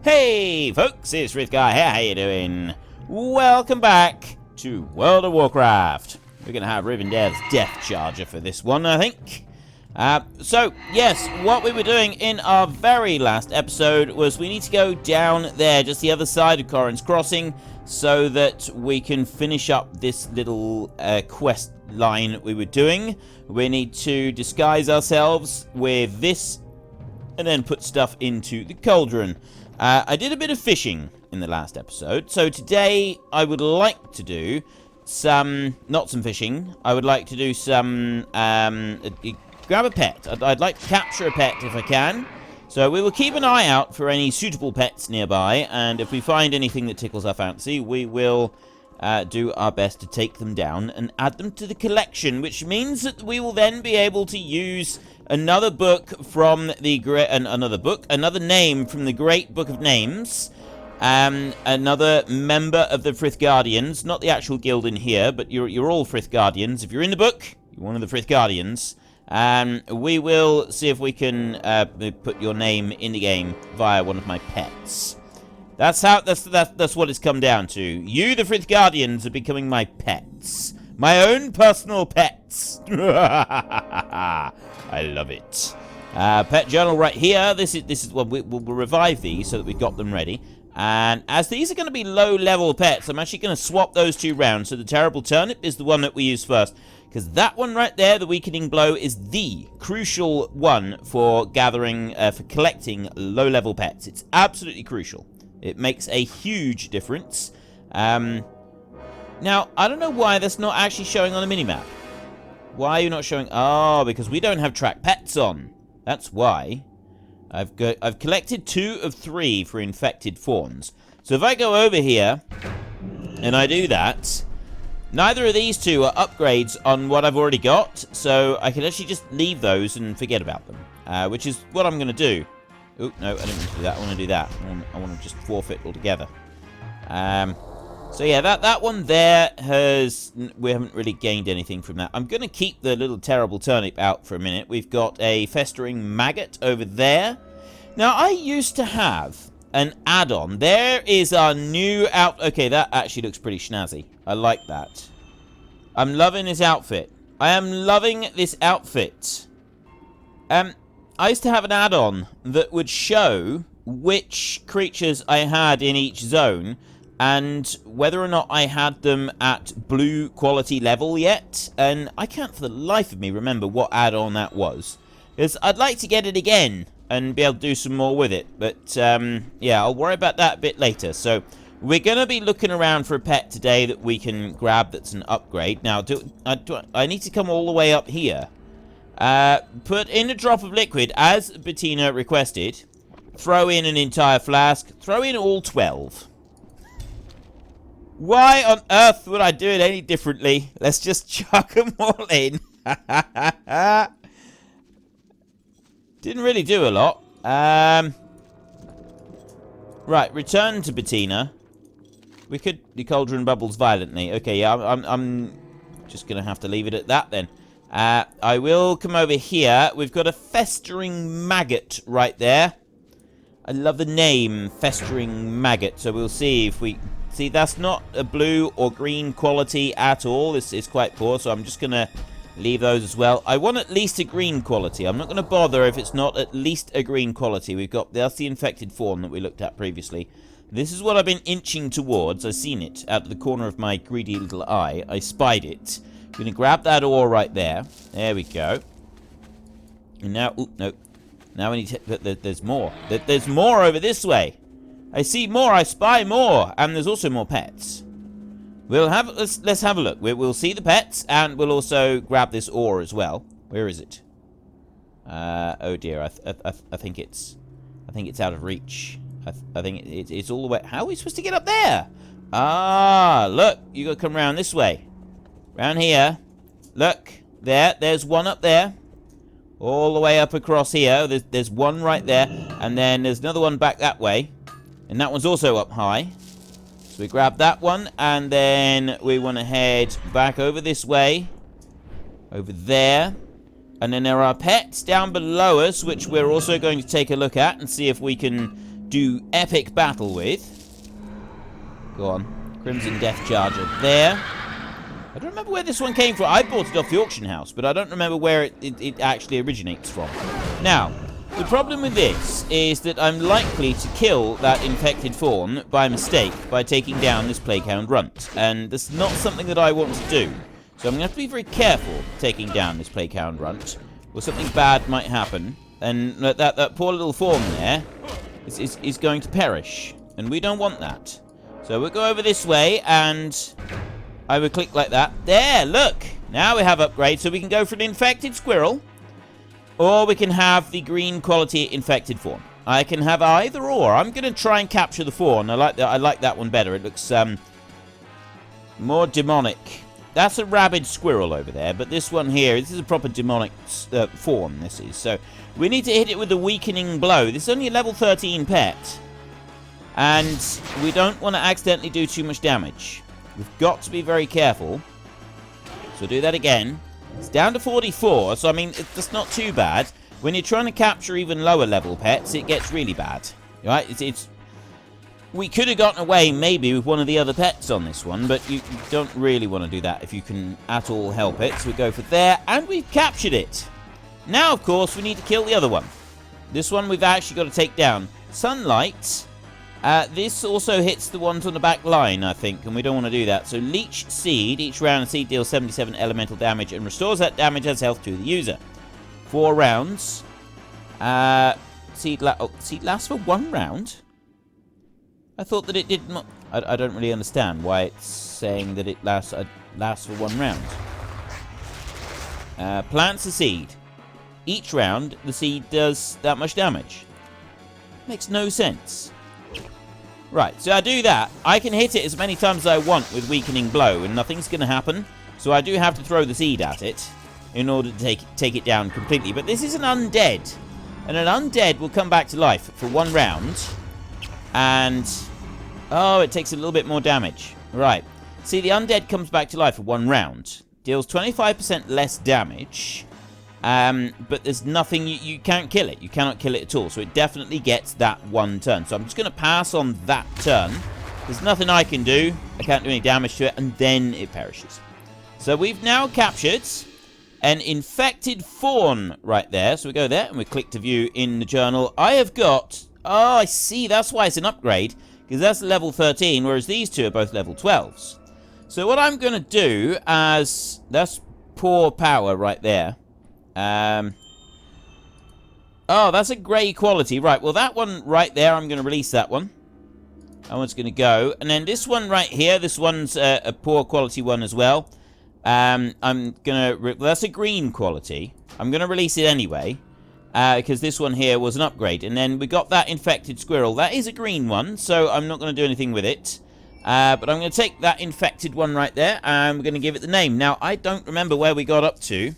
Hey folks, it's Frith Guy here, how you doing? Welcome back to World of Warcraft. We're going to have Rivendell's Death Charger for this one, I think. So, yes, what we were doing in our very last episode was we need to go down there, just the other side of Corrin's Crossing, so that we can finish up this little quest line we were doing. We need to disguise ourselves with this and then put stuff into the cauldron. I did a bit of fishing in the last episode, so today I would like to do not some fishing, I would like to do some, grab a pet. I'd like to capture a pet if I can. So we will keep an eye out for any suitable pets nearby, and if we find anything that tickles our fancy, we will do our best to take them down and add them to the collection, which means that we will then be able to use another book from the another name from the Great Book of Names, another member of the Frith Guardians, not the actual guild in here, but you're all Frith Guardians. If you're in the book, you're one of the Frith Guardians. We will see if we can put your name in the game via one of my pets. That's what it's come down to. You, the Frith Guardians, are becoming my pets. My own personal pets. I love it. Pet journal right here. This is what we'll revive these so that we've got them ready. And as these are going to be low-level pets, I'm actually going to swap those two round. So the terrible turnip is the one that we use first, because that one right there, the weakening blow, is the crucial one for gathering, for collecting low-level pets. It's absolutely crucial. It makes a huge difference. Now, I don't know why that's not actually showing on the minimap. Why are you not showing? Oh, because we don't have track pets on. That's why. I've collected 2 of 3 for infected fawns. So if I go over here and I do that, neither of these 2 are upgrades on what I've already got, so I can actually just leave those and forget about them, which is what I'm going to do. Oh, no, I don't want to do that. I want to do that. I want to just forfeit altogether. So yeah, that one there we haven't really gained anything from that. I'm going to keep the little terrible turnip out for a minute. We've got a festering maggot over there. Now, I used to have an add-on. There is our new okay, that actually looks pretty snazzy. I like that. I'm loving his outfit. I am loving this outfit. I used to have an add-on that would show which creatures I had in each zone, and whether or not I had them at blue quality level yet, and I can't for the life of me remember what add-on that was, because I'd like to get it again and be able to do some more with it, but yeah, I'll worry about that a bit later. So we're going to be looking around for a pet today that we can grab that's an upgrade. Now, I need to come all the way up here, put in a drop of liquid, as Bettina requested, throw in an entire flask, throw in all 12. Why on earth would I do it any differently? Let's just chuck them all in. Didn't really do a lot. Right, return to Bettina. The cauldron bubbles violently. Okay, yeah, I'm just going to have to leave it at that then. I will come over here. We've got a festering maggot right there. I love the name, festering maggot. So we'll see if we... See, that's not a blue or green quality at all. This is quite poor, so I'm just going to leave those as well. I want at least a green quality. I'm not going to bother if it's not at least a green quality. That's the infected fawn that we looked at previously. This is what I've been inching towards. I've seen it out of the corner of my greedy little eye. I spied it. I'm going to grab that ore right there. There we go. And now, no. Now we need to, there's more. There's more over this way. I see more, I spy more, and there's also more pets. Let's have a look. We'll see the pets, and we'll also grab this ore as well. Where is it? Oh dear, I think it's out of reach. I think it's all the way. How are we supposed to get up there? Ah, look, you got to come around this way, round here. Look, there's one up there, all the way up across here. There's one right there, and then there's another one back that way. And that one's also up high. So we grab that one, and then we want to head back over this way. Over there. And then there are pets down below us, which we're also going to take a look at and see if we can do epic battle with. Go on. Crimson Death Charger there. I don't remember where this one came from. I bought it off the auction house, but I don't remember where it actually originates from. Now, the problem with this is that I'm likely to kill that infected fawn by mistake by taking down this Plaguehound Runt. And that's not something that I want to do. So I'm going to have to be very careful taking down this Plaguehound Runt, or something bad might happen. And that poor little fawn there is going to perish. And we don't want that. So we'll go over this way, and I will click like that. There, look! Now we have upgrades, so we can go for an infected squirrel, or we can have the green quality infected fawn. I can have either or. I'm going to try and capture the fawn. I like that one better. It looks more demonic. That's a rabid squirrel over there, but this one here, this is a proper demonic fawn, this is. So we need to hit it with a weakening blow. This is only a level 13 pet, and we don't want to accidentally do too much damage. We've got to be very careful. So do that again. It's down to 44, so I mean, it's not too bad. When you're trying to capture even lower level pets, it gets really bad. Right? We could have gotten away maybe with one of the other pets on this one, but you don't really want to do that if you can at all help it. So we go for there, and we've captured it. Now, of course, we need to kill the other one. This one we've actually got to take down. Sunlight. This also hits the ones on the back line, I think, and we don't want to do that. So Leech Seed. Each round, the seed deals 77 elemental damage and restores that damage as health to the user. 4 rounds. Seed lasts for 1 round? I thought that it did not... I don't really understand why it's saying that it lasts for 1 round. Plants a seed. Each round, the seed does that much damage. Makes no sense. Right, so I do that. I can hit it as many times as I want with Weakening Blow, and nothing's going to happen. So I do have to throw the seed at it in order to take it down completely. But this is an undead. And an undead will come back to life for 1 round. And... oh, it takes a little bit more damage. Right. See, the undead comes back to life for 1 round. Deals 25% less damage. But there's nothing, you can't kill it. You cannot kill it at all. So it definitely gets that 1 turn. So I'm just going to pass on that turn. There's nothing I can do. I can't do any damage to it. And then it perishes. So we've now captured an infected fawn right there. So we go there and we click to view in the journal. I have got... oh, I see. That's why it's an upgrade. Because that's level 13, whereas these two are both level 12s. So what I'm going to do as... that's poor power right there. Oh, that's a grey quality. Right, well, that one right there, I'm going to release that one. That one's going to go. And then this one right here, this one's a poor quality one as well. I'm going to... well, that's a green quality. I'm going to release it anyway. Because this one here was an upgrade. And then we got that infected squirrel. That is a green one, so I'm not going to do anything with it. But I'm going to take that infected one right there, and we're going to give it the name. Now, I don't remember where we got up to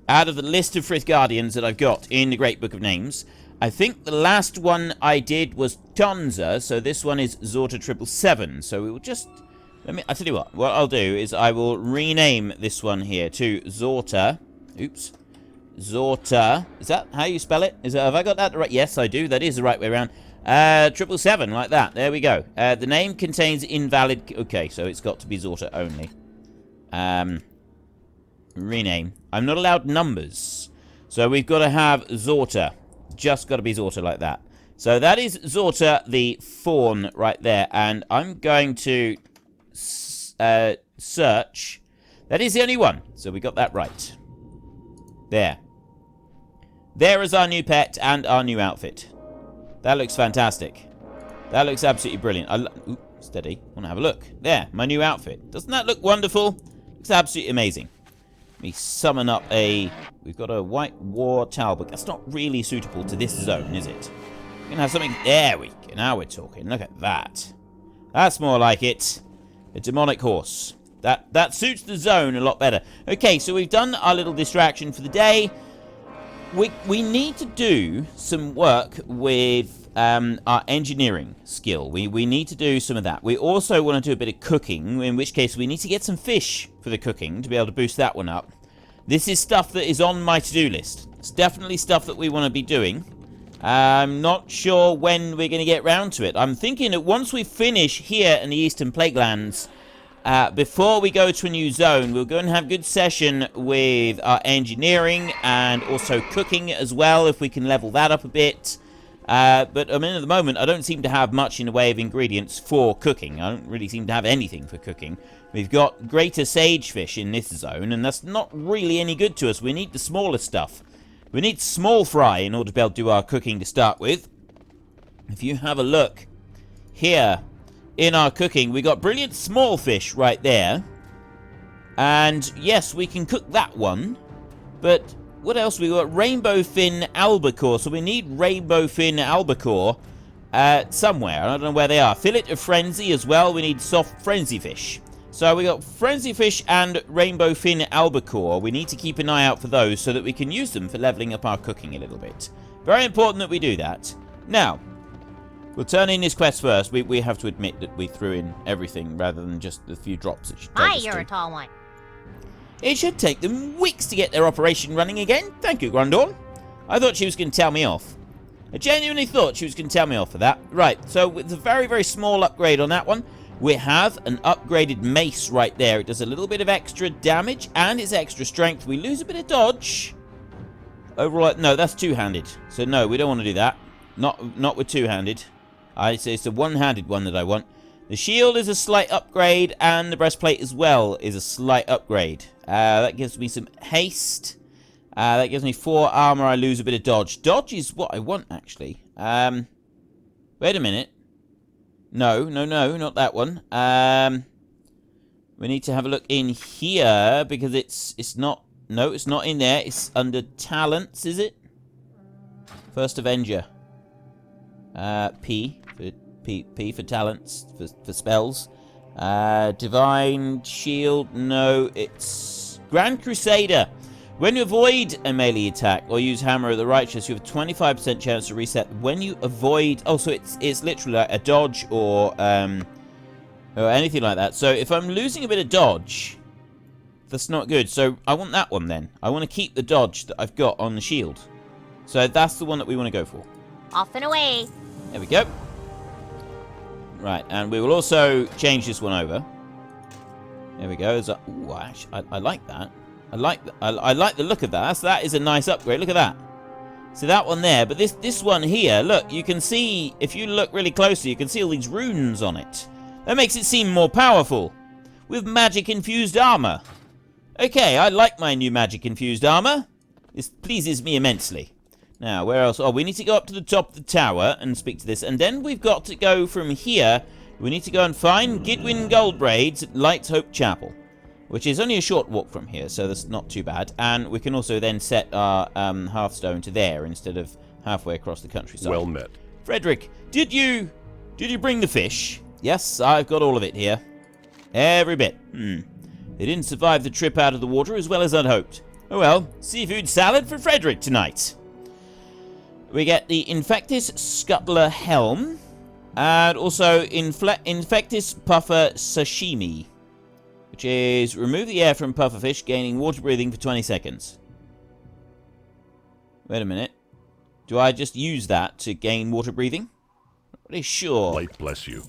out of the list of Frith Guardians that I've got in the Great Book of Names. I think the last one I did was Tonza, so this one is Zorta 777. So we will just... I'll tell you what I'll do is I will rename this one here to Zorta. Oops. Zorta. Is that how you spell it? Have I got that right? Yes, I do. That is the right way around. 777, like that. There we go. The name contains invalid... okay, so it's got to be Zorta only. Rename. I'm not allowed numbers. So we've got to have Zorta. Just got to be Zorta like that. So that is Zorta the fawn right there. And I'm going to search. That is the only one. So we got that right. There. There is our new pet and our new outfit. That looks fantastic. That looks absolutely brilliant. Ooh, steady. I want to have a look. There, my new outfit. Doesn't that look wonderful? Looks absolutely amazing. Let me summon up a... we've got a white war talbot. That's not really suitable to this zone, is it? We're going to have something... there we go. Now we're talking. Look at that. That's more like it. A demonic horse. That suits the zone a lot better. Okay, so we've done our little distraction for the day. We need to do some work with our engineering skill. We need to do some of that. We also want to do a bit of cooking, in which case we need to get some fish for the cooking to be able to boost that one up. This is stuff that is on my to-do list. It's definitely stuff that we want to be doing. I'm not sure when we're going to get round to it. I'm thinking that once we finish here in the Eastern Plaguelands, before we go to a new zone, we'll go and have a good session with our engineering and also cooking as well, if we can level that up a bit. But I mean, at the moment, I don't seem to have much in the way of ingredients for cooking. I don't really seem to have anything for cooking. We've got greater sagefish in this zone, and that's not really any good to us. We need the smaller stuff. We need small fry in order to be able to do our cooking to start with. If you have a look here in our cooking, we got brilliant small fish right there. And yes, we can cook that one. But what else? We got rainbow fin albacore. So we need rainbow fin albacore somewhere. I don't know where they are. Fillet of frenzy as well. We need soft frenzy fish. So we got frenzy fish and rainbow fin albacore. We need to keep an eye out for those so that we can use them for leveling up our cooking a little bit. Very important that we do that. Now, we'll turn in this quest first. We have to admit that we threw in everything rather than just the few drops it should take us You're to. a tall one. It should take them weeks to get their operation running again. Thank you, Grundorn. I thought she was going to tell me off. I genuinely thought she was going to tell me off for that. Right, so with a very, very small upgrade on that one, we have an upgraded mace right there. It does a little bit of extra damage and it's extra strength. We lose a bit of dodge. Overall, no, that's two-handed. So no, we don't want to do that. Not with two-handed. I say it's a one-handed one that I want. The shield is a slight upgrade and the breastplate as well is a slight upgrade. That gives me some haste. That gives me 4 armor. I lose a bit of dodge. Dodge is what I want, actually. Wait a minute. No, not that one. We need to have a look in here because it's not. No, it's not in there. It's under talents, is it? First Avenger. P for talents for spells. Divine Shield. No, it's Grand Crusader. When you avoid a melee attack or use Hammer of the Righteous, you have a 25% chance to reset. When you avoid... Oh, so it's literally like a dodge or anything like that. So if I'm losing a bit of dodge, that's not good. So I want that one then. I want to keep the dodge that I've got on the shield. So that's the one that we want to go for. Off and away. There we go. Right, and we will also change this one over. There we go. Ooh, actually, I like that. I like the look of that. That is a nice upgrade. Look at that. So that one there, but this one here, look, you can see, if you look really closely, you can see all these runes on it. That makes it seem more powerful. With magic-infused armor. Okay, I like my new magic-infused armor. This pleases me immensely. Now, where else? Oh, we need to go up to the top of the tower and speak to this. And then we've got to go from here. We need to go and find Gidwin Goldbraids at Light Hope Chapel, which is only a short walk from here, so that's not too bad. And we can also then set our hearthstone to there instead of halfway across the countryside. Well met. Frederick, did you bring the fish? Yes, I've got all of it here. Every bit. They didn't survive the trip out of the water as well as I'd hoped. Oh well, seafood salad for Frederick tonight. We get the Infectus Scuttler Helm, and also Infectus Puffer Sashimi, which is remove the air from pufferfish, gaining water breathing for 20 seconds. Wait a minute. Do I just use that to gain water breathing? Not really sure. Light bless you.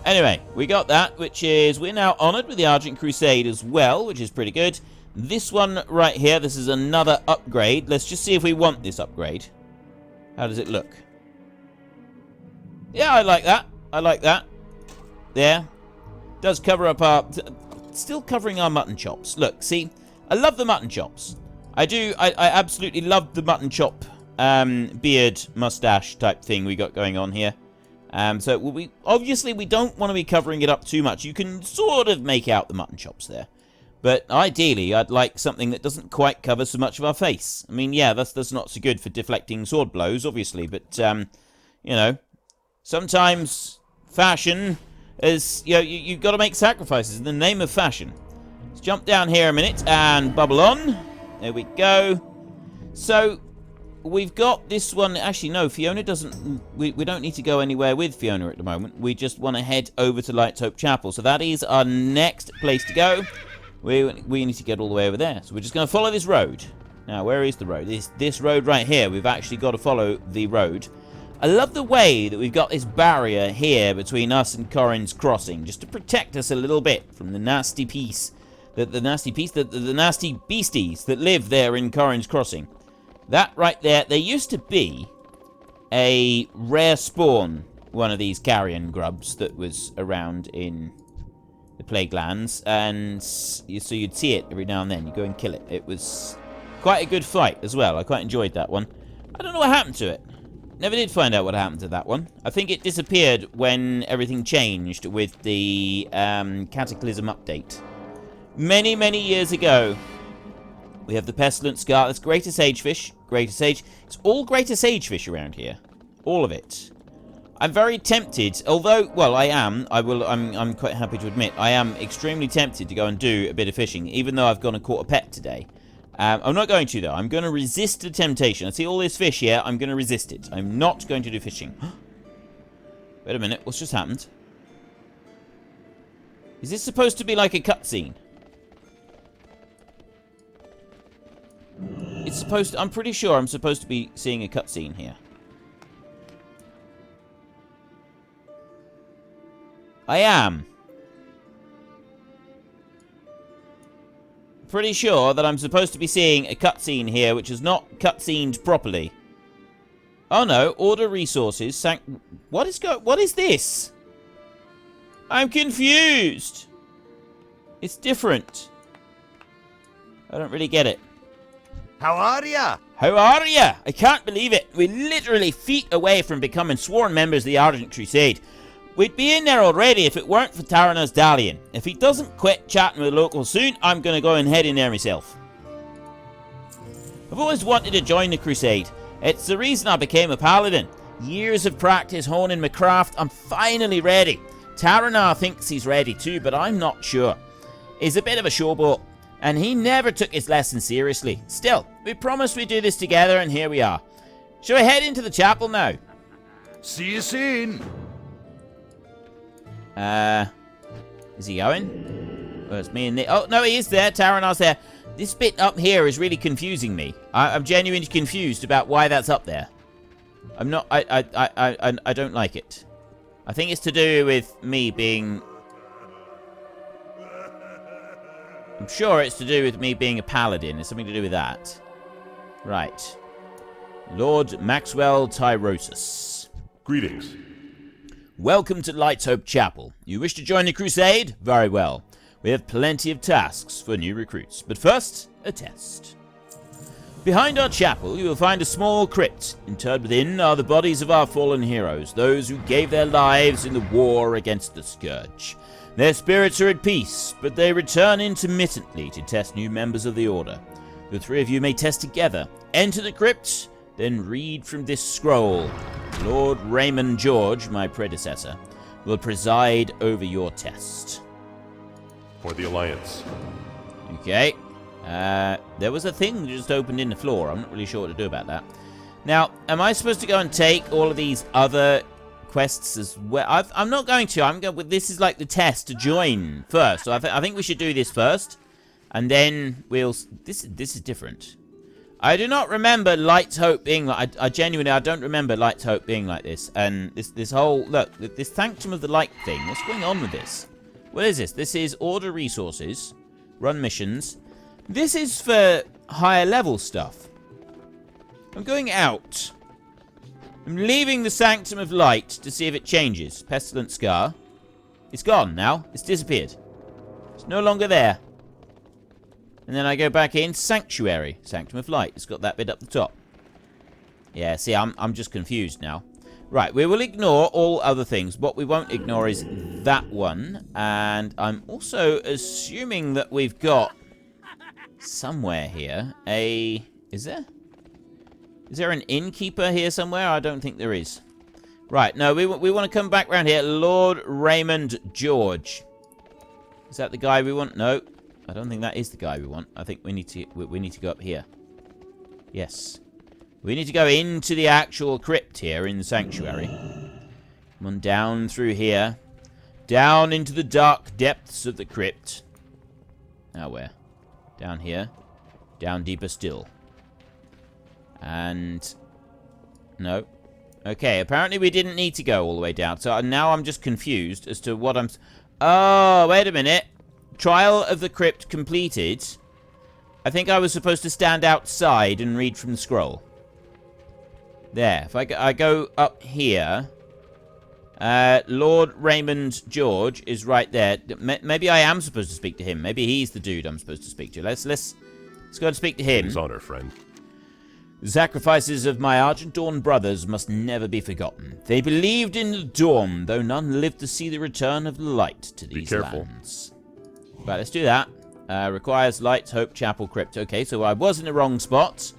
Anyway, we got that, which is, we're now honored with the Argent Crusade as well, which is pretty good. This one right here, this is another upgrade. Let's just see if we want this upgrade. How does it look? Yeah, I like that. I like that. There. Does cover up our... Still covering our mutton chops. Look, see? I love the mutton chops. I do. I absolutely love the mutton chop beard, mustache type thing we got going on here. So we obviously we don't want to be covering it up too much. You can sort of make out the mutton chops there. But ideally, I'd like something that doesn't quite cover so much of our face. I mean, yeah, that's not so good for deflecting sword blows, obviously. But, you know, sometimes fashion is, you know, you've got to make sacrifices in the name of fashion. Let's jump down here a minute and bubble on. There we go. So, we've got this one. Actually, no, Fiona doesn't... We don't need to go anywhere with Fiona at the moment. We just want to head over to Light Hope Chapel. So that is our next place to go. We need to get all the way over there. So we're just going to follow this road. Now, where is the road? This road right here. We've actually got to follow the road. I love the way that we've got this barrier here between us and Corrin's Crossing, just to protect us a little bit from the nasty the nasty beasties that live there in Corrin's Crossing. That right there, there used to be a rare spawn, one of these carrion grubs that was around in the Plague Lands, and so you'd see it every now and then. You go and kill it. It was quite a good fight as well. I quite enjoyed that one. I don't know what happened to it. Never did find out what happened to that one. I think it disappeared when everything changed with the Cataclysm update. Many, many years ago. We have the Pestilent Scar. That's Greater Sagefish. Greater Sage. It's all Greater Sagefish around here. All of it. I'm very tempted, although, well, I'm quite happy to admit, I am extremely tempted to go and do a bit of fishing, even though I've gone and caught a pet today. I'm not going to, though. I'm going to resist the temptation. I see all this fish here. I'm going to resist it. I'm not going to do fishing. Wait a minute. What's just happened? Is this supposed to be like a cutscene? It's supposed to, I'm pretty sure I'm supposed to be seeing a cutscene here. I am. Pretty sure that I'm supposed to be seeing a cutscene here, which is not cutscened properly. Oh no, order resources. What is this? I'm confused. It's different. I don't really get it. How are ya? How are ya? I can't believe it. We're literally feet away from becoming sworn members of the Argent Crusade. We'd be in there already if it weren't for Terenas' Dalian. If he doesn't quit chatting with the locals soon, I'm going to go and head in there myself. I've always wanted to join the Crusade. It's the reason I became a paladin. Years of practice honing my craft. I'm finally ready. Terenas thinks he's ready too, but I'm not sure. He's a bit of a showboat, and he never took his lesson seriously. Still, we promised we'd do this together, and here we are. Shall we head into the chapel now? See you soon. Is he going? Well, it's me and Nick. Oh, no, he is there. Terenas there. This bit up here is really confusing me. I'm genuinely confused about why that's up there. I'm not, I don't like it. I think it's to do with me being... I'm sure it's to do with me being a paladin. It's something to do with that. Right. Lord Maxwell Tyrosus. Greetings. Welcome to Light's Hope Chapel. You wish to join the Crusade? Very well. We have plenty of tasks for new recruits. But first, a test. Behind our chapel, you will find a small crypt. Interred within are the bodies of our fallen heroes, those who gave their lives in the war against the Scourge. Their spirits are at peace, but they return intermittently to test new members of the Order. The three of you may test together. Enter the crypt, then read from this scroll. Lord Raymond George, my predecessor, will preside over your test. For the Alliance. Okay. There was a thing that just opened in the floor. I'm not really sure what to do about that. Now, am I supposed to go and take all of these other quests as well? I'm not going to. I'm going. This is like the test to join first. So I think we should do this first, and then we'll. This is different. I do not remember Light's Hope being like... I genuinely, I don't remember Light's Hope being like this. And this whole... Look, this Sanctum of the Light thing. What's going on with this? What is this? This is order resources. Run missions. This is for higher level stuff. I'm going out. I'm leaving the Sanctum of Light to see if it changes. Pestilent Scar. It's gone now. It's disappeared. It's no longer there. And then I go back in. Sanctuary. Sanctum of Light. It's got that bit up the top. Yeah, see, I'm just confused now. Right, we will ignore all other things. What we won't ignore is that one. And I'm also assuming that we've got somewhere here a... Is there? Is there an innkeeper here somewhere? I don't think there is. Right, no, we want to come back around here. Lord Raymond George. Is that the guy we want? No. I don't think that is the guy we want. I think we need to go up here. Yes. We need to go into the actual crypt here in the sanctuary. Come on down through here. Down into the dark depths of the crypt. Now where? Down here. Down deeper still. And... no. Okay, apparently we didn't need to go all the way down. So now I'm just confused as to what I'm... oh, wait a minute. Trial of the Crypt completed. I think I was supposed to stand outside and read from the scroll. There. If I go up here... Lord Raymond George is right there. Maybe I am supposed to speak to him. Maybe he's the dude I'm supposed to speak to. Let's go and speak to him. His honor, friend. The sacrifices of my Argent Dawn brothers must never be forgotten. They believed in the dawn, though none lived to see the return of the light to these lands. Right, let's do that. Requires light, hope, chapel, crypt. Okay, so I was in the wrong spot.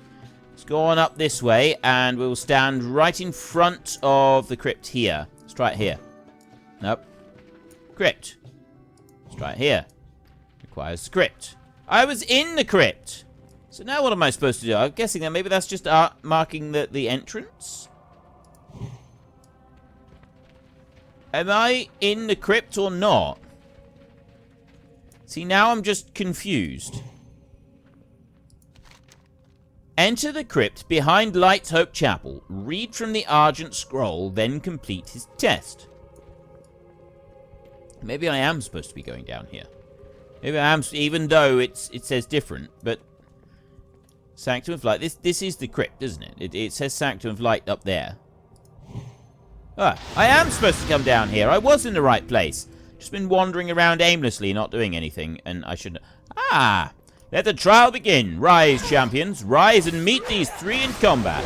Let's go on up this way, and we'll stand right in front of the crypt here. Let's try it here. Nope. Crypt. Let's try it here. Requires the crypt. I was in the crypt! So now what am I supposed to do? I'm guessing that maybe that's just marking the entrance? Am I in the crypt or not? See, now I'm just confused. Enter the crypt behind Light Hope Chapel. Read from the Argent scroll, then complete his test. Maybe I am supposed to be going down here. Maybe I am, even though it says different, but... Sanctum of Light. This is the crypt, isn't it? It says Sanctum of Light up there. Ah, I am supposed to come down here. I was in the right place. Just been wandering around aimlessly, not doing anything, and I should... ah! Let the trial begin. Rise, champions. Rise and meet these three in combat.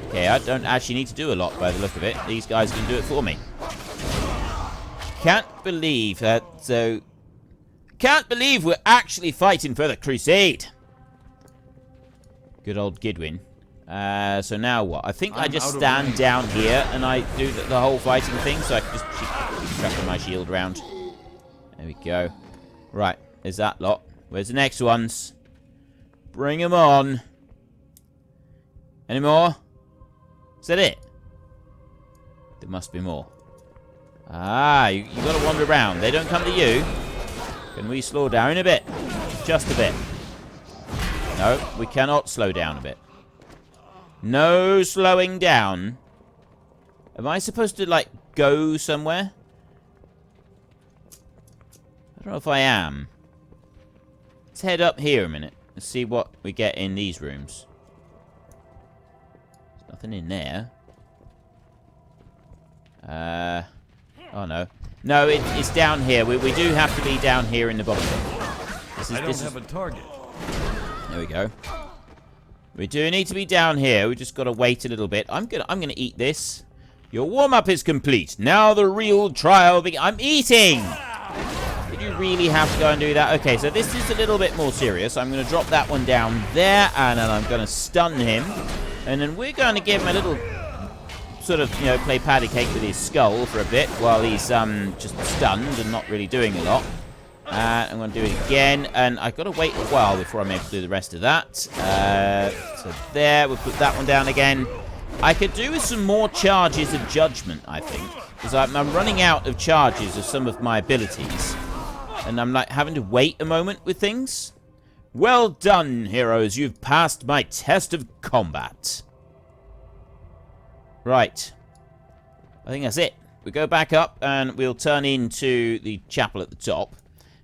Okay, I don't actually need to do a lot by the look of it. These guys can do it for me. Can't believe that, so... Can't believe we're actually fighting for the Crusade. Good old Gidwin. So now what? I think I just stand down here and I do the whole fighting thing, so I can just keep track of my shield round. There we go. Right, there's that lot. Where's the next ones? Bring them on. Any more? Is that it? There must be more. Ah, you gotta wander around. They don't come to you. Can we slow down a bit? Just a bit. No, we cannot slow down a bit. No slowing down. Am I supposed to, like, go somewhere? I don't know if I am. Let's head up here a minute. Let's see what we get in these rooms. There's nothing in there. Oh no. No, it's down here. We do have to be down here in the bottom. I don't have a target. There we go. We do need to be down here. We just got to wait a little bit. I'm gonna eat this. Your warm-up is complete. Now the real trial begins. I'm eating! Did you really have to go and do that? Okay, so this is a little bit more serious. I'm going to drop that one down there, and then I'm going to stun him. And then we're going to give him a little sort of, you know, play patty cake with his skull for a bit while he's just stunned and not really doing a lot. I'm going to do it again, and I've got to wait a while before I'm able to do the rest of that. So there, we'll put that one down again. I could do with some more charges of judgment, I think, because I'm running out of charges of some of my abilities, and I'm like having to wait a moment with things. Well done, heroes. You've passed my test of combat. Right. I think that's it. We go back up, and we'll turn into the chapel at the top.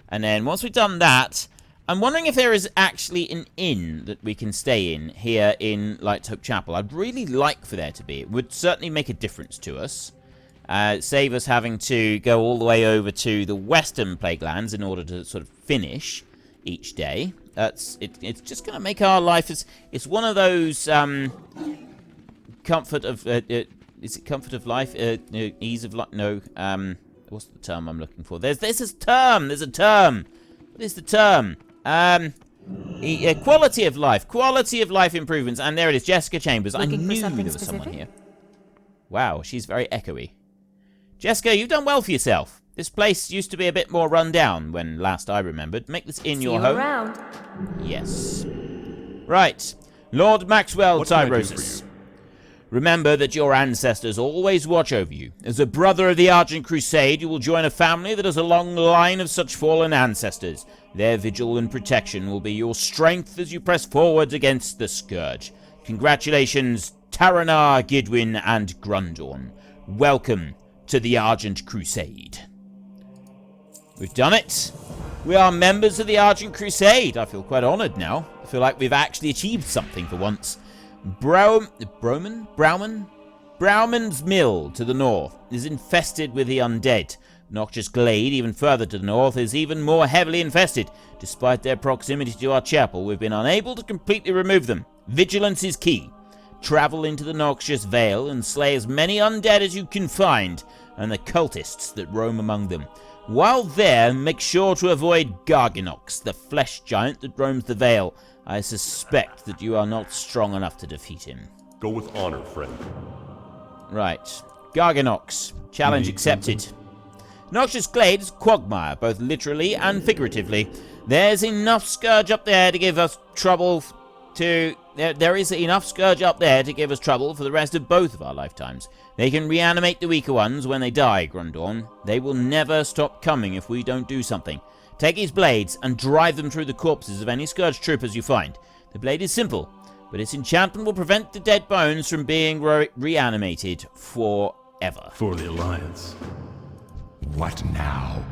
And then once we've done that, I'm wondering if there is actually an inn that we can stay in here in Light Hope Chapel. I'd really like for there to be. It would certainly make a difference to us. Save us having to go all the way over to the Western Plaguelands in order to sort of finish each day. It's just going to make our life... It's one of those comfort of... is it comfort of life? Ease of life? No. What's the term I'm looking for? There's a term. There's a term. What is the term? Quality of life. Quality of life improvements. And there it is. Jessica Chambers. I knew there was someone here. Wow, she's very echoey. Jessica, you've done well for yourself. This place used to be a bit more run down when last I remembered. Make this inn your home. Around. Yes. Right. Lord Maxwell Tyrosus. Remember that your ancestors always watch over you. As a brother of the Argent Crusade, you will join a family that has a long line of such fallen ancestors. Their vigil and protection will be your strength as you press forward against the Scourge. Congratulations, Terenas, Gidwin, and Grundorn. Welcome to the Argent Crusade. We've done it. We are members of the Argent Crusade. I feel quite honoured now. I feel like we've actually achieved something for once. Brauman's Mill to the north is infested with the undead. Noxious Glade, even further to the north, is even more heavily infested. Despite their proximity to our chapel, we've been unable to completely remove them. Vigilance is key. Travel into the Noxious Vale and slay as many undead as you can find, and the cultists that roam among them. While there, make sure to avoid Garganox, the flesh giant that roams the Vale. I suspect that you are not strong enough to defeat him. Go with honor, friend. Right. Garganox. Challenge accepted. Noxious Glade is a quagmire, both literally and figuratively. There's enough Scourge up there to give us trouble There is enough Scourge up there to give us trouble for the rest of both of our lifetimes. They can reanimate the weaker ones when they die, Grundorn. They will never stop coming if we don't do something. Take his blades and drive them through the corpses of any Scourge troopers you find. The blade is simple, but its enchantment will prevent the dead bones from being reanimated forever. For the Alliance. What now?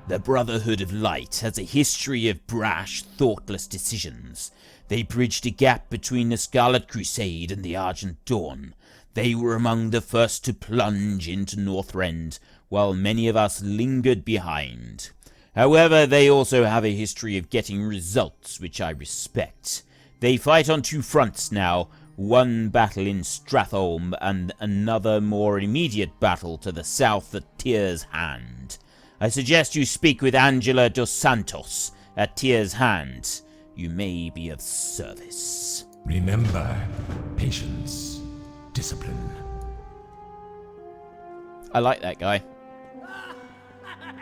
The Brotherhood of Light has a history of brash, thoughtless decisions. They bridged a gap between the Scarlet Crusade and the Argent Dawn. They were among the first to plunge into Northrend, while many of us lingered behind. However, they also have a history of getting results, which I respect. They fight on two fronts now, one battle in Stratholme and another more immediate battle to the south at Tyr's Hand. I suggest you speak with Angela dos Santos at Tyr's Hand. You may be of service. Remember, patience, discipline. I like that guy.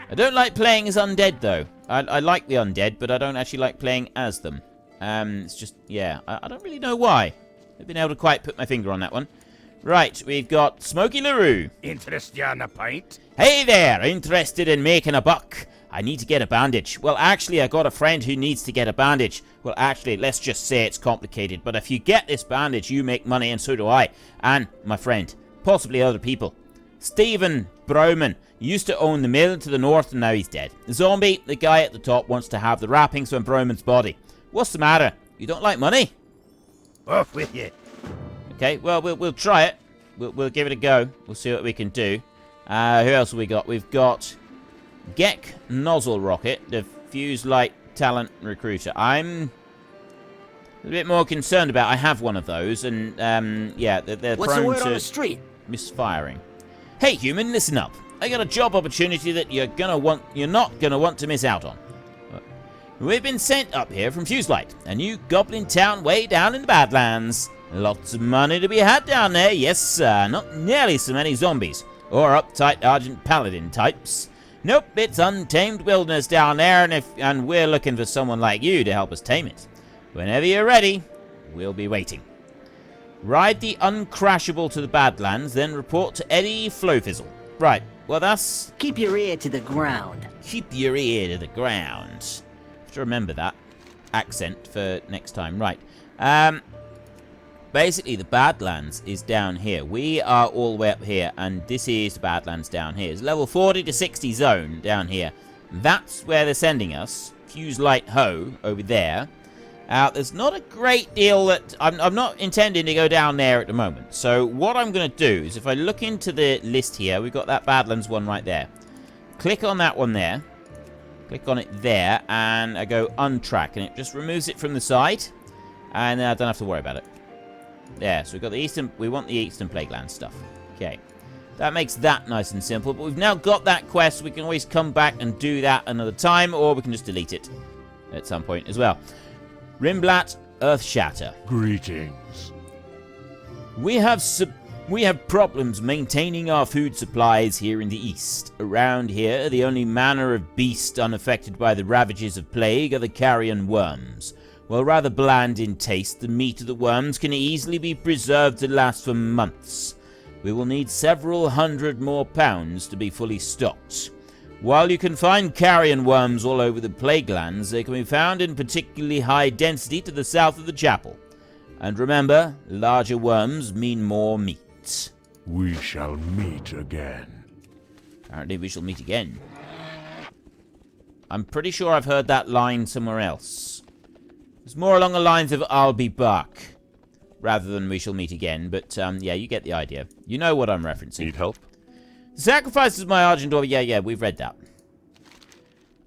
I don't like playing as undead, though. I like the undead, but I don't actually like playing as them. It's just, yeah, I don't really know why. I've been able to quite put my finger on that one. Right, we've got Smokey LaRue. Interest you on a pint? Hey there, interested in making a buck? I need to get a bandage. Well, actually, I got a friend who needs to get a bandage. Well, actually, let's just say it's complicated. But if you get this bandage, you make money, and so do I. And my friend. Possibly other people. Stephen Brauman used to own the mill to the north, and now he's dead. Zombie, the guy at the top, wants to have the wrappings from Brauman's body. What's the matter? You don't like money? Off with you. Okay, well, we'll try it. We'll give it a go. We'll see what we can do. Who else have we got? We've got Gek Nozzle Rocket, the Fuse Light Talent Recruiter. I'm a bit more concerned about. I have one of those, and yeah, they're What's the prone word on to the street? misfiring. Hey, human, listen up. I got a job opportunity that you're not gonna want to miss out on. We've been sent up here from Fuse Light, a new goblin town way down in the Badlands. Lots of money to be had down there, yes sir. Not nearly so many zombies, or uptight Argent Paladin types. Nope, it's untamed wilderness down there, and we're looking for someone like you to help us tame it. Whenever you're ready, we'll be waiting. Ride the Uncrashable to the Badlands, then report to Eddie Flowfizzle. Right, well that's... Keep your ear to the ground. Keep your ear to the ground. Have to remember that accent for next time. Right. Basically, the Badlands is down here. We are all the way up here, and this is the Badlands down here. It's level 40 to 60 zone down here. That's where they're sending us. Fuse Light Ho over there. There's not a great deal that... I'm not intending to go down there at the moment. So what I'm going to do is if I look into the list here, we've got that Badlands one right there. Click on that one there. Click on it there, and I go untrack, and it just removes it from the side. And then I don't have to worry about it. There, so we've got the Eastern... We want the Eastern Plagueland stuff. Okay. That makes that nice and simple. But we've now got that quest. We can always come back and do that another time, or we can just delete it at some point as well. Rimblat Earthshatter. Greetings. We have problems maintaining our food supplies here in the east. Around here, the only manner of beast unaffected by the ravages of plague are the carrion worms. While rather bland in taste, the meat of the worms can easily be preserved to last for months. We will need several hundred more pounds to be fully stocked. While you can find carrion worms all over the Plaguelands, they can be found in particularly high density to the south of the chapel. And remember, larger worms mean more meat. We shall meet again. Apparently we shall meet again. I'm pretty sure I've heard that line somewhere else. It's more along the lines of I'll be back, rather than we shall meet again. But, yeah, you get the idea. You know what I'm referencing. Need help? The sacrifices of my Argent, yeah, we've read that.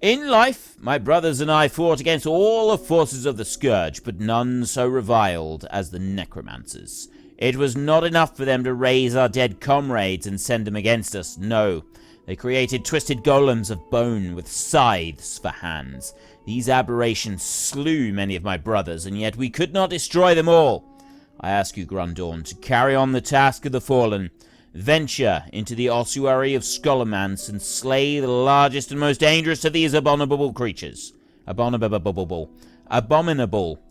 In life, my brothers and I fought against all the forces of the Scourge, but none so reviled as the necromancers. It was not enough for them to raise our dead comrades and send them against us. No, they created twisted golems of bone with scythes for hands. These aberrations slew many of my brothers, and yet we could not destroy them all. I ask you, Grundorn, to carry on the task of the fallen. Venture into the ossuary of Scholomance and slay the largest and most dangerous of these abominable creatures. Abominable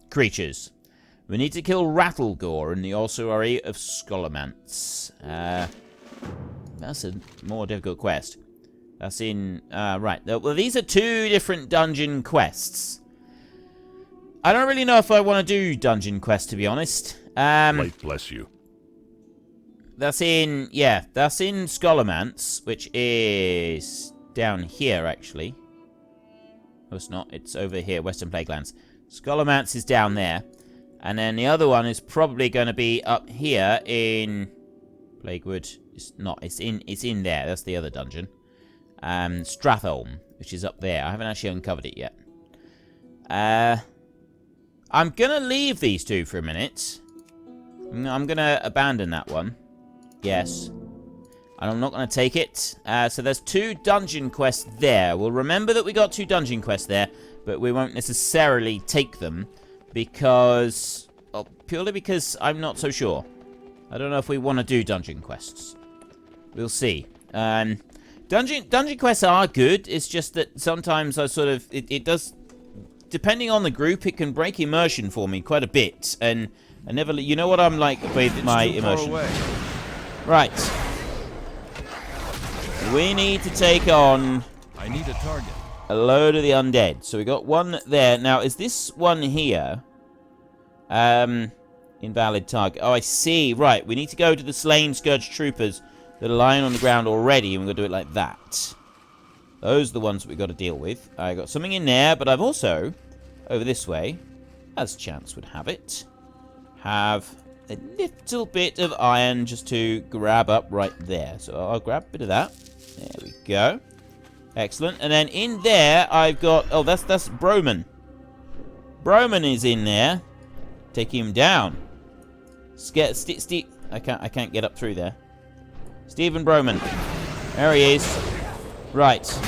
creatures. We need to kill Rattlegore in the ossuary of Scholomance. That's a more difficult quest. That's in... right. Well, these are 2 different dungeon quests. I don't really know if I want to do dungeon quests, to be honest. Light bless you. That's in... Yeah, that's in Scholomance, which is down here, actually. No, it's not. It's over here, Western Plaguelands. Scholomance is down there. And then the other one is probably going to be up here in... Plaguewood. It's not. It's in there. That's the other dungeon. Stratholm, which is up there. I haven't actually uncovered it yet. I'm going to leave these 2 for a minute. I'm going to abandon that one. Yes. And I'm not going to take it. So there's 2 dungeon quests there. We'll remember that we got 2 dungeon quests there, but we won't necessarily take them because... Well, purely because I'm not so sure. I don't know if we want to do dungeon quests. We'll see. Dungeon quests are good. It's just that sometimes I sort of... It does... Depending on the group, it can break immersion for me quite a bit. And I never... You know what I'm like with my immersion. Right. We need to take on... I need a target. A load of the undead. So we got one there. Now, is this one here? Invalid target. Oh, I see. Right. We need to go to the slain Scourge troopers that are lying on the ground already, and we're going to do it like that. Those are the ones that we've got to deal with. I got something in there, but I've also, over this way, as chance would have it, have a little bit of iron just to grab up right there. So I'll grab a bit of that. There we go. Excellent. And then in there, I've got... Oh, that's Broman. Broman is in there. Take him down. I can't get up through there. Stephen Broman. There he is. Right.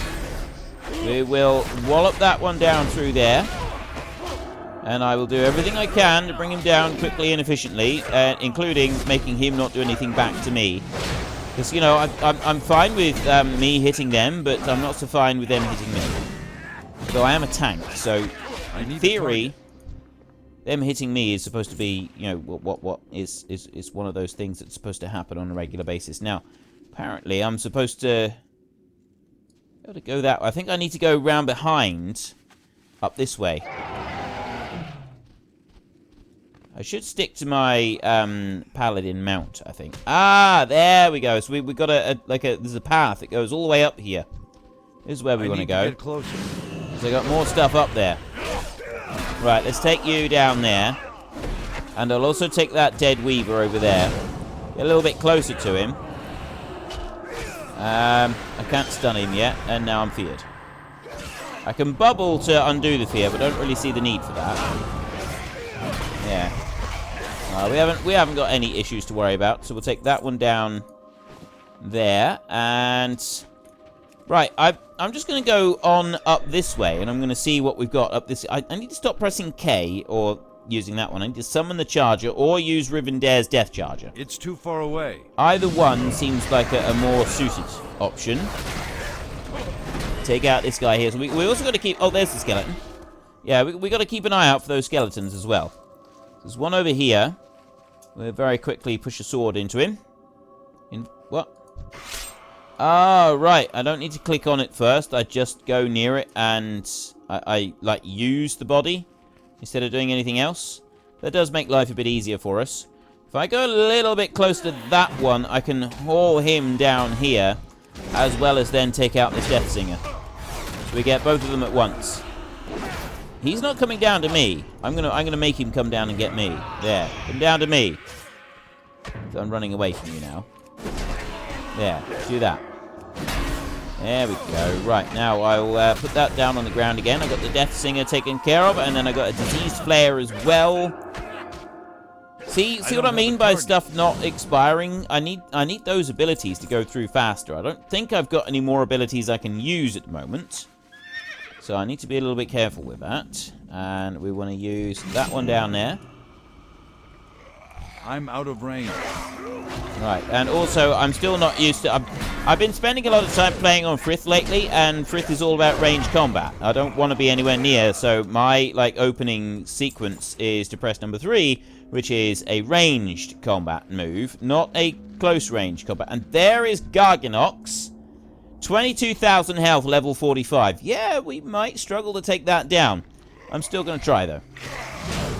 We will wallop that one down through there. And I will do everything I can to bring him down quickly and efficiently, including making him not do anything back to me. Because, you know, I'm fine with me hitting them, but I'm not so fine with them hitting me. Though I am a tank, so in theory, them hitting me is supposed to be, you know, what is one of those things that's supposed to happen on a regular basis. Now, apparently, I'm supposed to go that way. I think I need to go round behind, up this way. I should stick to my paladin mount, I think. Ah, there we go. So we've got there's a path that goes all the way up here. This is where we want to go. Get closer. So I got more stuff up there. Right, let's take you down there. And I'll also take that dead weaver over there. Get a little bit closer to him. I can't stun him yet, and now I'm feared. I can bubble to undo the fear, but don't really see the need for that. Yeah. We haven't got any issues to worry about, so we'll take that one down there. And right, I'm just going to go on up this way, and I'm going to see what we've got up this. I need to stop pressing K or using that one. I need to summon the charger or use Rivendare's death charger. It's too far away. Either one seems like a more suited option. Take out this guy here. So we also got to keep... Oh, there's the skeleton. Yeah, we got to keep an eye out for those skeletons as well. There's one over here. We'll very quickly push a sword into him. What? Oh, right. I don't need to click on it first. I just go near it and I like use the body instead of doing anything else. That does make life a bit easier for us. If I go a little bit close to that one, I can haul him down here, as well as then take out this Death Singer. So we get both of them at once. He's not coming down to me. I'm gonna make him come down and get me. There, come down to me. So I'm running away from you now. There, do that. There we go. Right, now I'll put that down on the ground again. I've got the Death Singer taken care of, and then I've got a Disease Flare as well. See what I mean by stuff not expiring? I need those abilities to go through faster. I don't think I've got any more abilities I can use at the moment. So I need to be a little bit careful with that. And we want to use that one down there. I'm out of range. Right, and also I'm still not used to... I've been spending a lot of time playing on Frith lately, and Frith is all about ranged combat. I don't want to be anywhere near, so my opening sequence is to press number 3, which is a ranged combat move, not a close range combat. And there is Garganox. 22,000 health, level 45. Yeah, we might struggle to take that down. I'm still going to try, though.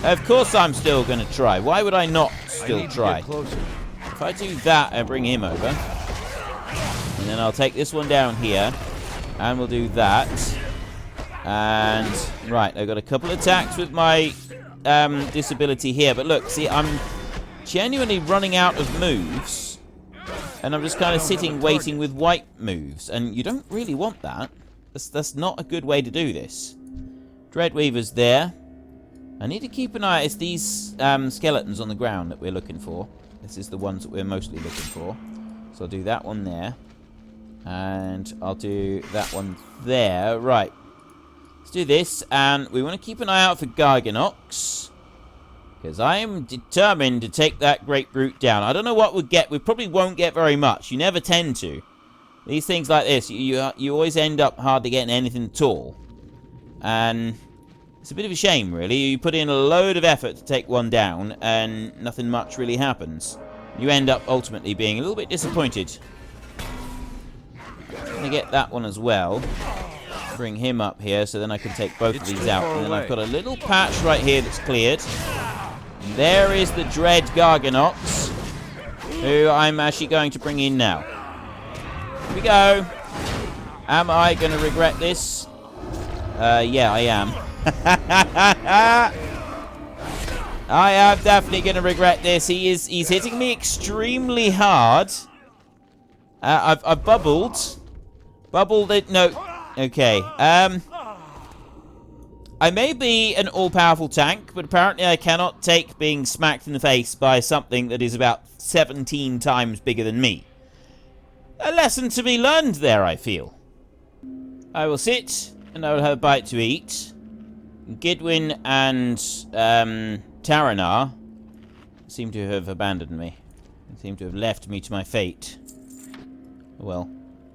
Of course I'm still going to try. Why would I not still try? If I do that, I bring him over. And then I'll take this one down here. And we'll do that. And, right, I've got a couple attacks with my disability here. But look, see, I'm genuinely running out of moves. And I'm just kind of sitting waiting with white moves. And you don't really want that. That's not a good way to do this. Dreadweaver's there. I need to keep an eye. It's these skeletons on the ground that we're looking for. This is the ones that we're mostly looking for. So I'll do that one there. And I'll do that one there. Right. Let's do this. And we want to keep an eye out for Garganox. Because I am determined to take that Great Brute down. I don't know what we'll get. We probably won't get very much. You never tend to. These things like this, you always end up hardly getting anything at all. And it's a bit of a shame, really. You put in a load of effort to take one down, and nothing much really happens. You end up ultimately being a little bit disappointed. I'm going to get that one as well. Bring him up here, so then I can take both of these out. And then I've got a little patch right here that's cleared. And there is the Dread Garganox, who I'm actually going to bring in now. Here we go. Am I going to regret this? Yeah, I am. I am definitely going to regret this. He's hitting me extremely hard. I've bubbled. Bubbled it. No. Okay. I may be an all-powerful tank, but apparently I cannot take being smacked in the face by something that is about 17 times bigger than me. A lesson to be learned there, I feel. I will sit, and I will have a bite to eat. Gidwin and Terenas seem to have abandoned me. They seem to have left me to my fate. Well,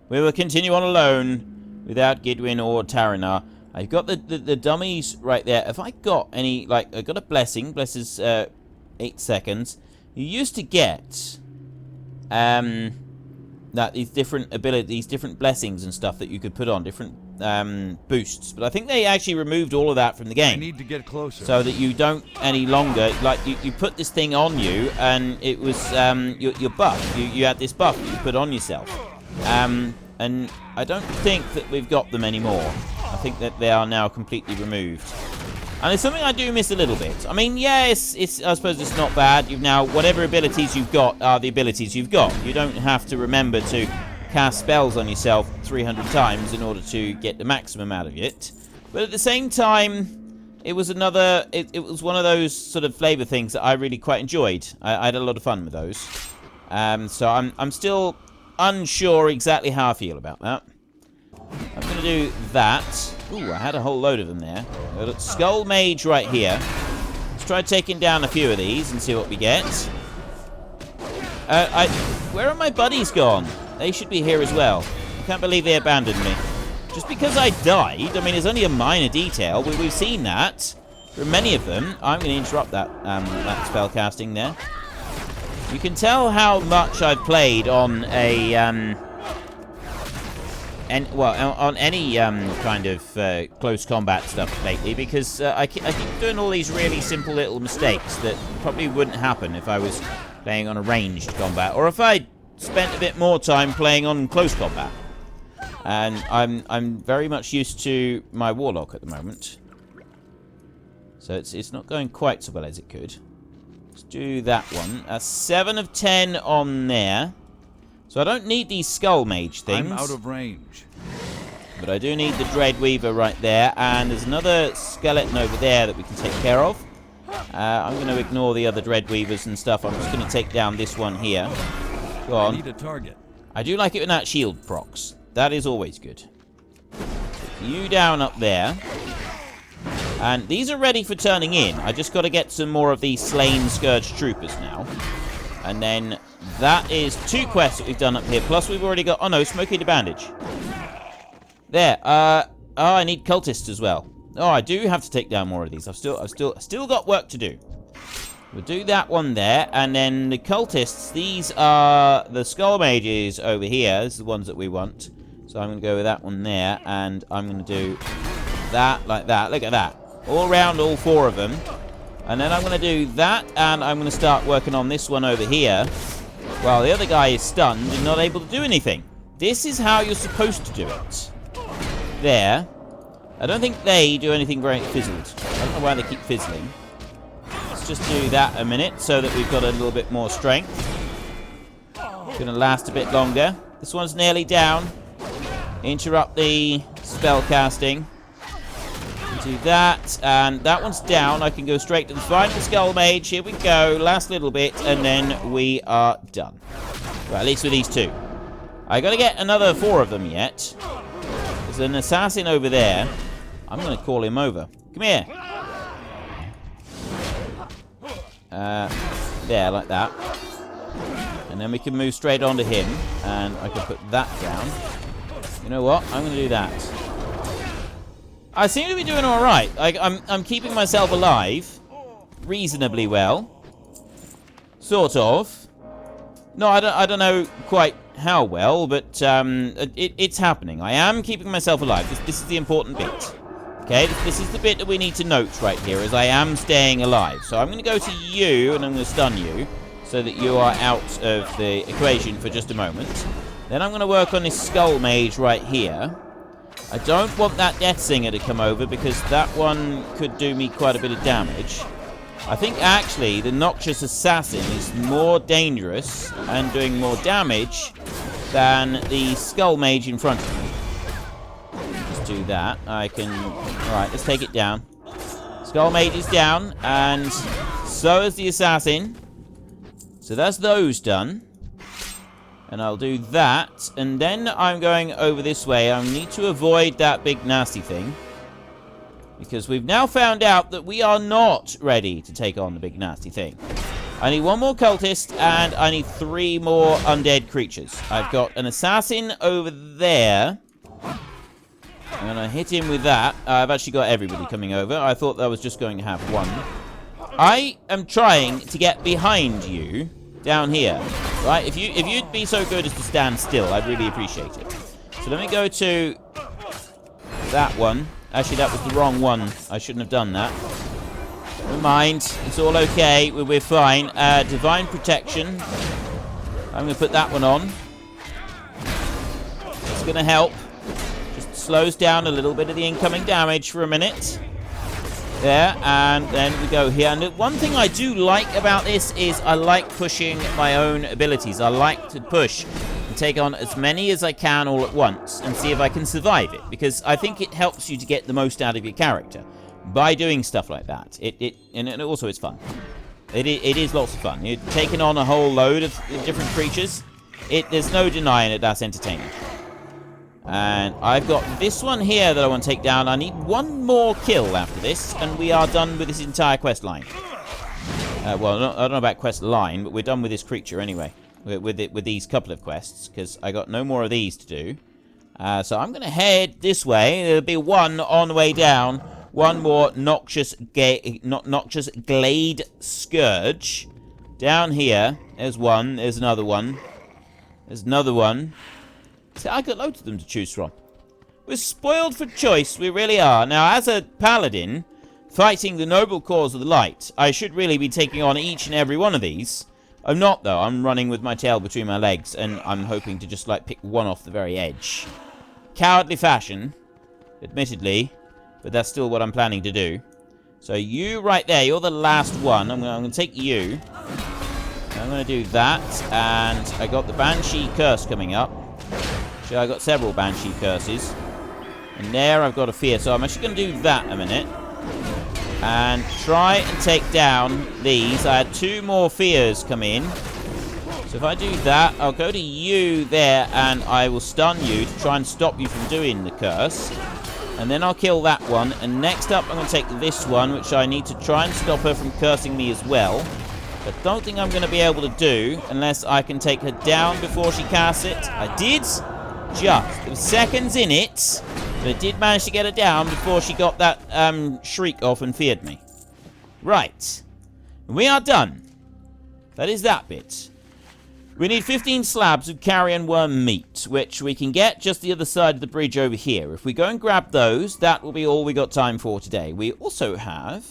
we will continue on alone without Gidwin or Terenas. I've got the dummies right there. Have I got any, I've got a blessing. Blesses 8 seconds. You used to get these different abilities, different blessings and stuff that you could put on, different boosts. But I think they actually removed all of that from the game. I need to get closer. So that you don't any longer, you put this thing on you, and it was your buff. You had this buff that you put on yourself. And I don't think that we've got them anymore. I think that they are now completely removed. And it's something I do miss a little bit. I mean, yeah, I suppose it's not bad. You've now, whatever abilities you've got are the abilities you've got. You don't have to remember to cast spells on yourself 300 times in order to get the maximum out of it. But at the same time, it was another, it was one of those sort of flavor things that I really quite enjoyed. I had a lot of fun with those. So I'm still unsure exactly how I feel about that. I'm going to do that. Ooh, I had a whole load of them there. I've got Skull Mage right here. Let's try taking down a few of these and see what we get. Where are my buddies gone? They should be here as well. I can't believe they abandoned me. Just because I died, I mean, it's only a minor detail. We've seen that for many of them. I'm going to interrupt that spell casting there. You can tell how much I've played on a on any kind of close combat stuff lately, because I keep doing all these really simple little mistakes that probably wouldn't happen if I was playing on a ranged combat, or if I spent a bit more time playing on close combat. And I'm very much used to my warlock at the moment, so it's not going quite so well as it could. Let's do that one. 7 of 10 on there. So I don't need these skull mage things. I'm out of range. But I do need the Dreadweaver right there. And there's another skeleton over there that we can take care of. I'm going to ignore the other Dreadweavers and stuff. I'm just going to take down this one here. Go on. I need a target. I do like it when that shield procs. That is always good. Put you down up there. And these are ready for turning in. I just got to get some more of these slain Scourge troopers now. And then that is 2 quests that we've done up here. Plus we've already got... Oh no, Smoky the Bandage. There. Oh, I need cultists as well. Oh, I do have to take down more of these. I've still got work to do. We'll do that one there. And then the cultists, these are the skull mages over here. This is the ones that we want. So I'm going to go with that one there. And I'm going to do that like that. Look at that. All around, all 4 of them. And then I'm going to do that, and I'm going to start working on this one over here. While the other guy is stunned and not able to do anything. This is how you're supposed to do it. There. I don't think they do anything very fizzled. I don't know why they keep fizzling. Let's just do that a minute so that we've got a little bit more strength. It's going to last a bit longer. This one's nearly down. Interrupt the spell casting. Do that, and that one's down. I can go straight to the final skull mage. Here we go, last little bit, and then we are done. Well, at least with these 2. I gotta get another 4 of them yet. There's an assassin over there. I'm gonna call him over. Come here. There, like that. And then we can move straight onto him, and I can put that down. You know what? I'm gonna do that. I seem to be doing all right. Like I'm keeping myself alive reasonably well, sort of. No, I don't know quite how well, but it's happening. I am keeping myself alive. This is the important bit. Okay, this is the bit that we need to note right here, is I am staying alive. So I'm going to go to you, and I'm going to stun you, so that you are out of the equation for just a moment. Then I'm going to work on this skull mage right here. I don't want that Death Singer to come over, because that one could do me quite a bit of damage. I think actually the Noxious Assassin is more dangerous and doing more damage than the Skull Mage in front of me. Just do that. I can... Alright, let's take it down. Skull Mage is down, and so is the Assassin. So that's those done. And I'll do that, and then I'm going over this way. I need to avoid that big nasty thing, because we've now found out that we are not ready to take on the big nasty thing. I need 1 more cultist, and I need 3 more undead creatures. I've got an assassin over there. I'm going to hit him with that. I've actually got everybody coming over. I thought that was just going to have 1. I am trying to get behind you down here. Right, if you'd be so good as to stand still, I'd really appreciate it. So let me go to that one. Actually, that was the wrong one. I shouldn't have done that. Never mind. It's all okay. We're fine. Divine Protection. I'm going to put that one on. It's going to help. Just slows down a little bit of the incoming damage for a minute. There, and then we go here. And one thing I do like about this is I like pushing my own abilities. I like to push and take on as many as I can all at once and see if I can survive it, because I think it helps you to get the most out of your character by doing stuff like that. And also it's fun. It is lots of fun. You're taking on a whole load of different creatures. There's no denying it. That's entertaining. And I've got this one here that I want to take down. I need 1 more kill after this, and we are done with this entire quest line. Well, I don't know about quest line, but we're done with this creature anyway. With these couple of quests, because I got no more of these to do. So I'm going to head this way. There'll be 1 on the way down. 1 more Noxious Glade Scourge. Down here. There's 1. There's another one. There's another one. See, I got loads of them to choose from. We're spoiled for choice, we really are. Now, as a paladin, fighting the noble cause of the light, I should really be taking on each and every one of these. I'm not, though. I'm running with my tail between my legs, and I'm hoping to just, like, pick one off the very edge. Cowardly fashion, admittedly, but that's still what I'm planning to do. So you right there, you're the last one. I'm going to take you. I'm going to do that, and I got the Banshee curse coming up. Actually, I got several Banshee curses. And there I've got a fear, so I'm actually going to do that a minute. And try and take down these. I had 2 more fears come in. So if I do that, I'll go to you there, and I will stun you to try and stop you from doing the curse. And then I'll kill that one. And next up, I'm going to take this one, which I need to try and stop her from cursing me as well. But don't think I'm going to be able to do unless I can take her down before she casts it. I did just. There were seconds in it, but I did manage to get her down before she got that shriek off and feared me. Right. We are done. That is that bit. We need 15 slabs of carrion worm meat, which we can get just the other side of the bridge over here. If we go and grab those, that will be all we got time for today. We also have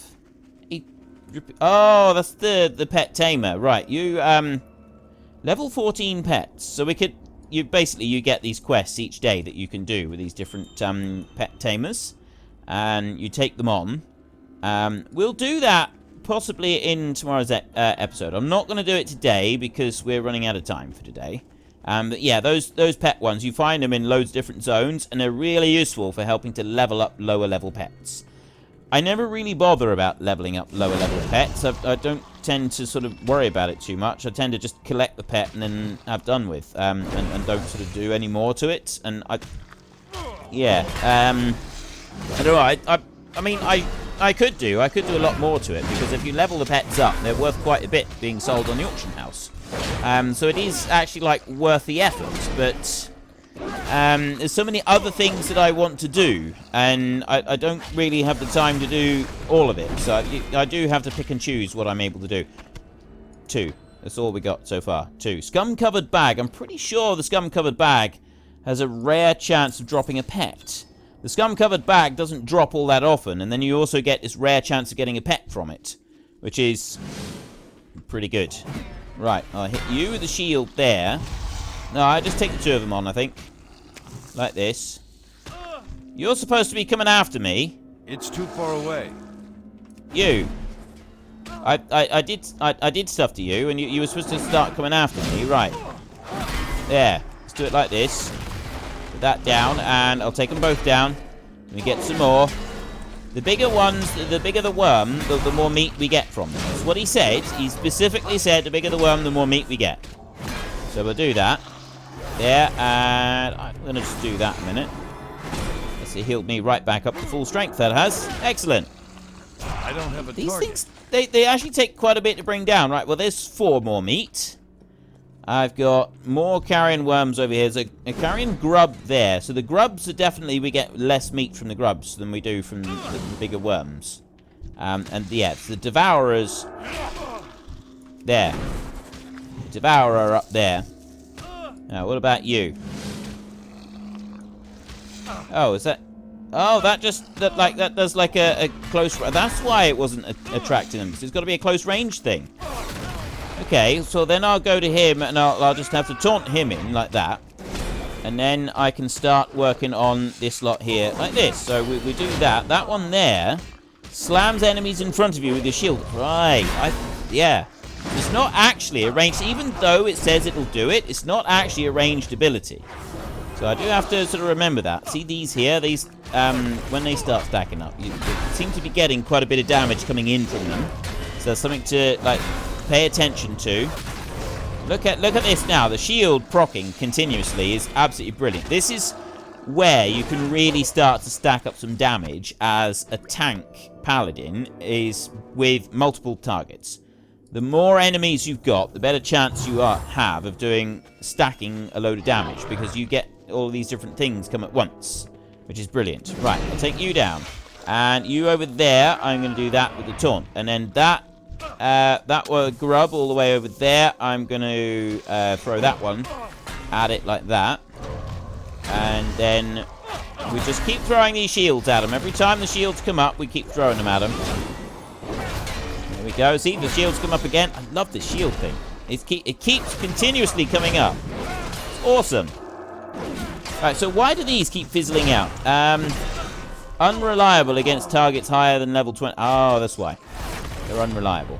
a... Oh, that's the pet tamer. Right, you, level 14 pets. So we could... You get these quests each day that you can do with these different pet tamers. And you take them on. We'll do that possibly in tomorrow's episode. I'm not going to do it today because we're running out of time for today. But yeah, those pet ones, you find them in loads of different zones, and they're really useful for helping to level up lower level pets. I never really bother about leveling up lower level pets. I don't tend to sort of worry about it too much. I tend to just collect the pet and then have done with, and don't sort of do any more to it. And I don't know. I mean, I could do a lot more to it, because if you level the pets up, they're worth quite a bit being sold on the auction house. So it is actually, like, worth the effort, but there's so many other things that I want to do, and I don't really have the time to do all of it, so I do have to pick and choose what I'm able to do. 2. That's all we got so far. 2. Scum-covered bag. I'm pretty sure the scum-covered bag has a rare chance of dropping a pet. The scum-covered bag doesn't drop all that often, and then you also get this rare chance of getting a pet from it, which is pretty good. Right, I'll hit you with the shield there. No, I just take the 2 of them on, I think. Like this. You're supposed to be coming after me. It's too far away. You. I did stuff to you, and you were supposed to start coming after me. Right. There. Let's do it like this. Put that down, and I'll take them both down. Let me get some more. The bigger ones, the bigger the worm, the more meat we get from them. That's what he said. He specifically said the bigger the worm, the more meat we get. So we'll do that. There, and I'm going to just do that a minute. Yes, it healed me right back up to full strength, that has. Excellent. I don't have a These target. things, they actually take quite a bit to bring down. Right, well, there's 4 more meat. I've got more carrion worms over here. There's a carrion grub there. So the grubs are definitely, we get less meat from the grubs than we do from the bigger worms. And yeah, it's the devourers. There. The devourer up there. Now, what about you? Oh, is that... Oh, that does like a close... That's why it wasn't attracting them. Because it's got to be a close range thing. Okay, so then I'll go to him, and I'll just have to taunt him in like that. And then I can start working on this lot here like this. So we do that. That one there slams enemies in front of you with your shield. Right. Yeah. It's not actually a ranged... Even though it says it'll do it, it's not actually a ranged ability. So I do have to sort of remember that. See these here? These, when they start stacking up, you seem to be getting quite a bit of damage coming in from them. So that's something to, like, pay attention to. Look at this now. The shield proccing continuously is absolutely brilliant. This is where you can really start to stack up some damage as a tank paladin is with multiple targets. The more enemies you've got, the better chance you have of stacking a load of damage, because you get all of these different things come at once, which is brilliant. Right, I'll take you down. And you over there, I'm going to do that with the taunt. And then that grub all the way over there, I'm going to throw that one at it like that. And then We just keep throwing these shields at them. Every time the shields come up, we keep throwing them at them. There we go. See, the shields come up again. I love this shield thing. It keeps continuously coming up. It's awesome. Right, so why do these keep fizzling out? Unreliable against targets higher than level 20. Oh, that's why. They're unreliable.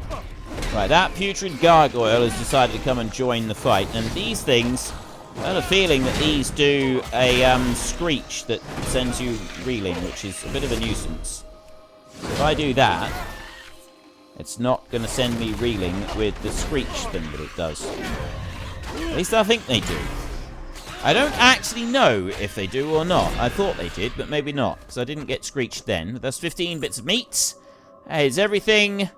Right, that putrid gargoyle has decided to come and join the fight. And these things, I have a feeling that these do a screech that sends you reeling, which is a bit of a nuisance. So if I do that, it's not going to send me reeling with the screech thing that it does. At least I think they do. I don't actually know if they do or not. I thought they did, but maybe not, because I didn't get screeched then. But that's 15 bits of meat. That is everything.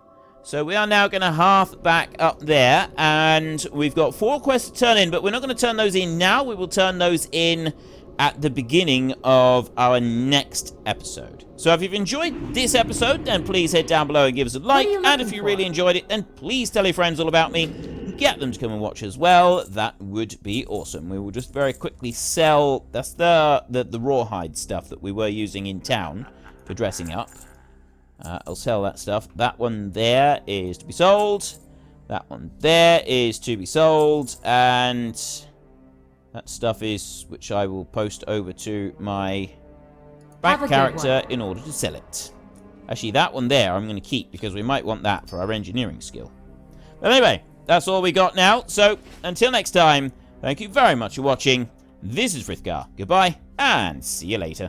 So we are now going to hearth back up there, and we've got 4 quests to turn in, but we're not going to turn those in now. We will turn those in at the beginning of our next episode. So if you've enjoyed this episode, then please head down below and give us a like, and if you really enjoyed it, then please tell your friends all about me. Get them to come and watch as well. That would be awesome. We will just very quickly sell... That's the rawhide stuff that we were using in town for dressing up. I'll sell that stuff. That one there is to be sold. That one there is to be sold. And that stuff is... which I will post over to my bank character in order to sell it. Actually, that one there I'm going to keep because we might want that for our engineering skill. But anyway... that's all we got now. So, until next time, thank you very much for watching. This is Frith Guardians. Goodbye, and see you later.